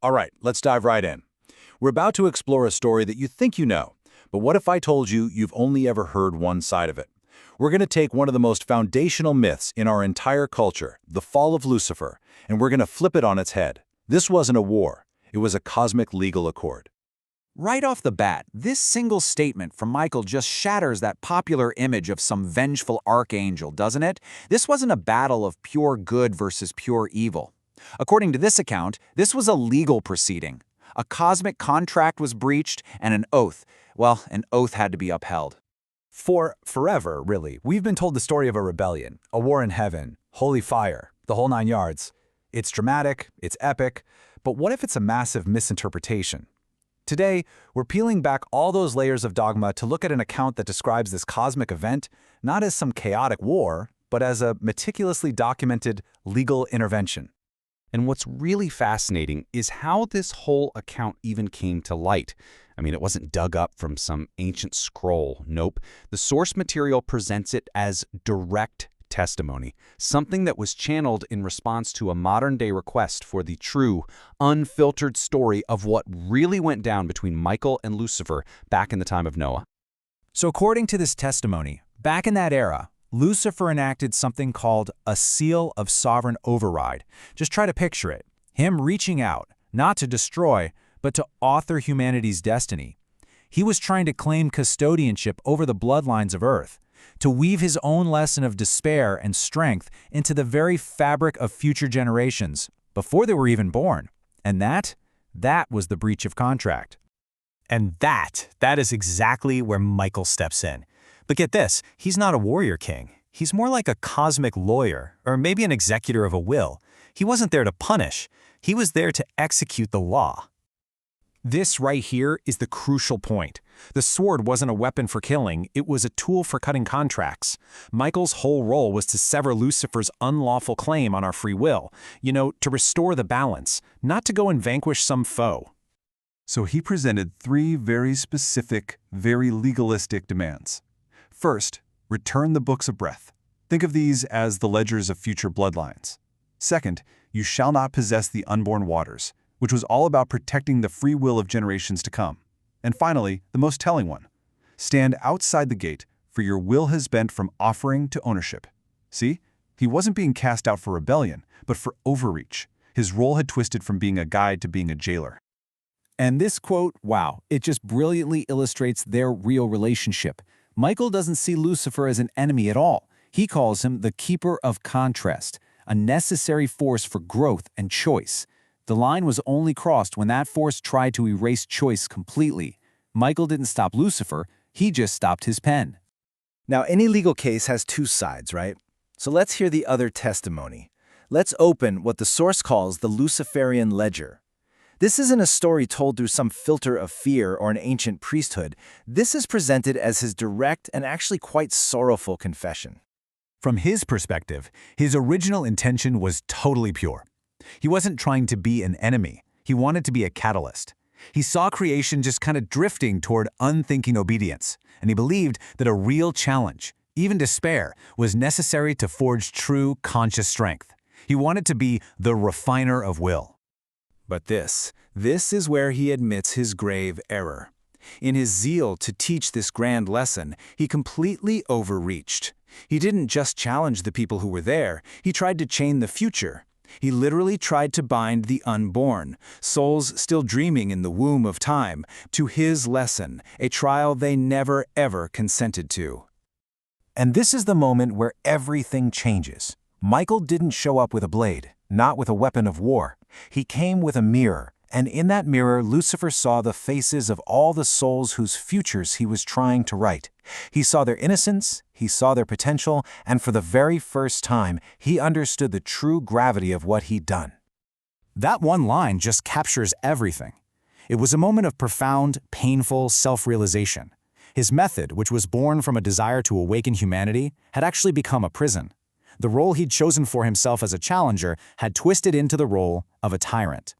All right, let's dive right in. We're about to explore a story that you think you know, but what if I told you you've only ever heard one side of it? We're going to take one of the most foundational myths in our entire culture, the fall of Lucifer, and we're going to flip it on its head. This wasn't a war. It was a cosmic legal accord. Right off the bat, this single statement from Michael just shatters that popular image of some vengeful archangel, doesn't it? This wasn't a battle of pure good versus pure evil. According to this account, this was a legal proceeding. A cosmic contract was breached, and an oath had to be upheld. For forever, really, we've been told the story of a rebellion, a war in heaven, holy fire, the whole 9 yards. It's dramatic, it's epic, but what if it's a massive misinterpretation? Today, we're peeling back all those layers of dogma to look at an account that describes this cosmic event not as some chaotic war, but as a meticulously documented legal intervention. And what's really fascinating is how this whole account even came to light. I mean, it wasn't dug up from some ancient scroll. Nope. The source material presents it as direct testimony, something that was channeled in response to a modern-day request for the true, unfiltered story of what really went down between Michael and Lucifer back in the time of Noah. So according to this testimony, back in that era, Lucifer enacted something called a seal of sovereign override. Just try to picture it. Him reaching out, not to destroy, but to author humanity's destiny. He was trying to claim custodianship over the bloodlines of Earth, to weave his own lesson of despair and strength into the very fabric of future generations, before they were even born. And that was the breach of contract. And that is exactly where Michael steps in. But get this, he's not a warrior king. He's more like a cosmic lawyer, or maybe an executor of a will. He wasn't there to punish. He was there to execute the law. This right here is the crucial point. The sword wasn't a weapon for killing, it was a tool for cutting contracts. Michael's whole role was to sever Lucifer's unlawful claim on our free will, to restore the balance, not to go and vanquish some foe. So he presented three very specific, very legalistic demands. First, return the books of breath. Think of these as the ledgers of future bloodlines. Second, you shall not possess the unborn waters, which was all about protecting the free will of generations to come. And finally, the most telling one. Stand outside the gate, for your will has bent from offering to ownership. See? He wasn't being cast out for rebellion, but for overreach. His role had twisted from being a guide to being a jailer. And this quote, wow, it just brilliantly illustrates their real relationship. Michael doesn't see Lucifer as an enemy at all. He calls him the keeper of contrast, a necessary force for growth and choice. The line was only crossed when that force tried to erase choice completely. Michael didn't stop Lucifer, he just stopped his pen. Now, any legal case has two sides, right? So let's hear the other testimony. Let's open what the source calls the Luciferian ledger. This isn't a story told through some filter of fear or an ancient priesthood. This is presented as his direct and actually quite sorrowful confession. From his perspective, his original intention was totally pure. He wasn't trying to be an enemy. He wanted to be a catalyst. He saw creation just kind of drifting toward unthinking obedience, and he believed that a real challenge, even despair, was necessary to forge true conscious strength. He wanted to be the refiner of will. But this is where he admits his grave error. In his zeal to teach this grand lesson, he completely overreached. He didn't just challenge the people who were there, he tried to chain the future. He literally tried to bind the unborn, souls still dreaming in the womb of time, to his lesson, a trial they never ever consented to. And this is the moment where everything changes. Michael didn't show up with a blade, not with a weapon of war. He came with a mirror, and in that mirror Lucifer saw the faces of all the souls whose futures he was trying to write. He saw their innocence, he saw their potential, and for the very first time, he understood the true gravity of what he'd done. That one line just captures everything. It was a moment of profound, painful self-realization. His method, which was born from a desire to awaken humanity, had actually become a prison. The role he'd chosen for himself as a challenger had twisted into the role of a tyrant.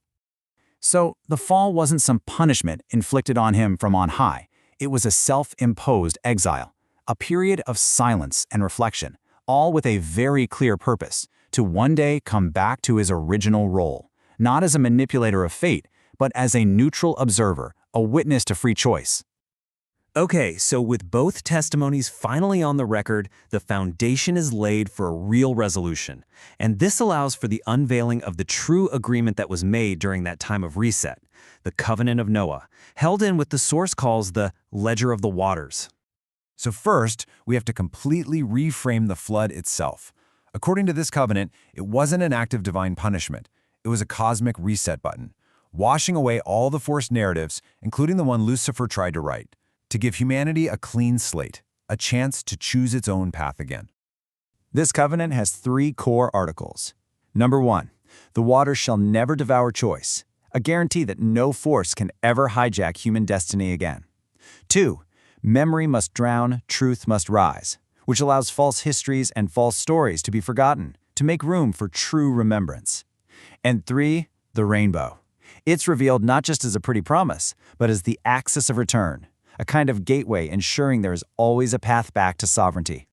So, the fall wasn't some punishment inflicted on him from on high. It was a self-imposed exile, a period of silence and reflection, all with a very clear purpose, to one day come back to his original role, not as a manipulator of fate, but as a neutral observer, a witness to free choice. Okay, so with both testimonies finally on the record, the foundation is laid for a real resolution. And this allows for the unveiling of the true agreement that was made during that time of reset, the Covenant of Noah, held in what the source calls the Ledger of the Waters. So first, we have to completely reframe the flood itself. According to this covenant, it wasn't an act of divine punishment. It was a cosmic reset button, washing away all the forced narratives, including the one Lucifer tried to write, to give humanity a clean slate, a chance to choose its own path again. This covenant has 3 core articles. Number 1, the waters shall never devour choice, a guarantee that no force can ever hijack human destiny again. 2, memory must drown, truth must rise, which allows false histories and false stories to be forgotten, to make room for true remembrance. And 3, the rainbow. It's revealed not just as a pretty promise, but as the axis of return, a kind of gateway ensuring there is always a path back to sovereignty.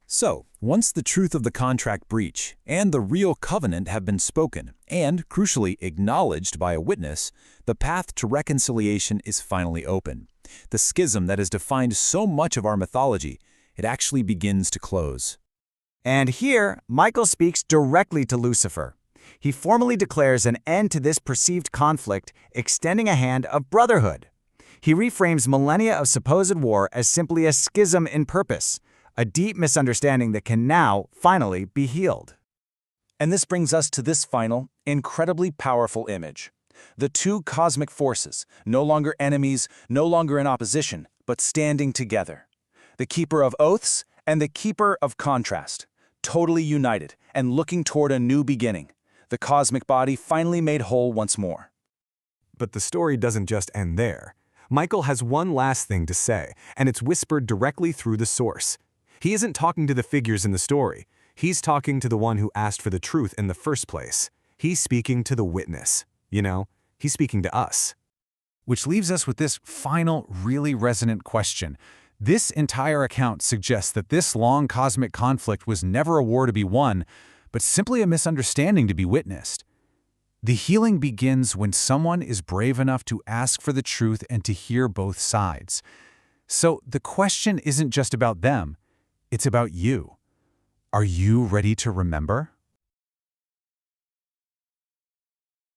So, once the truth of the contract breach and the real covenant have been spoken and, crucially, acknowledged by a witness, the path to reconciliation is finally open. The schism that has defined so much of our mythology, it actually begins to close. And here, Michael speaks directly to Lucifer. He formally declares an end to this perceived conflict, extending a hand of brotherhood. He reframes millennia of supposed war as simply a schism in purpose, a deep misunderstanding that can now, finally, be healed. And this brings us to this final, incredibly powerful image. The 2 cosmic forces, no longer enemies, no longer in opposition, but standing together. The keeper of oaths and the keeper of contrast, totally united and looking toward a new beginning. The cosmic body finally made whole once more. But the story doesn't just end there. Michael has one last thing to say, and it's whispered directly through the source. He isn't talking to the figures in the story. He's talking to the one who asked for the truth in the first place. He's speaking to the witness. He's speaking to us. Which leaves us with this final, really resonant question. This entire account suggests that this long cosmic conflict was never a war to be won, but simply a misunderstanding to be witnessed. The healing begins when someone is brave enough to ask for the truth and to hear both sides. So the question isn't just about them, it's about you. Are you ready to remember?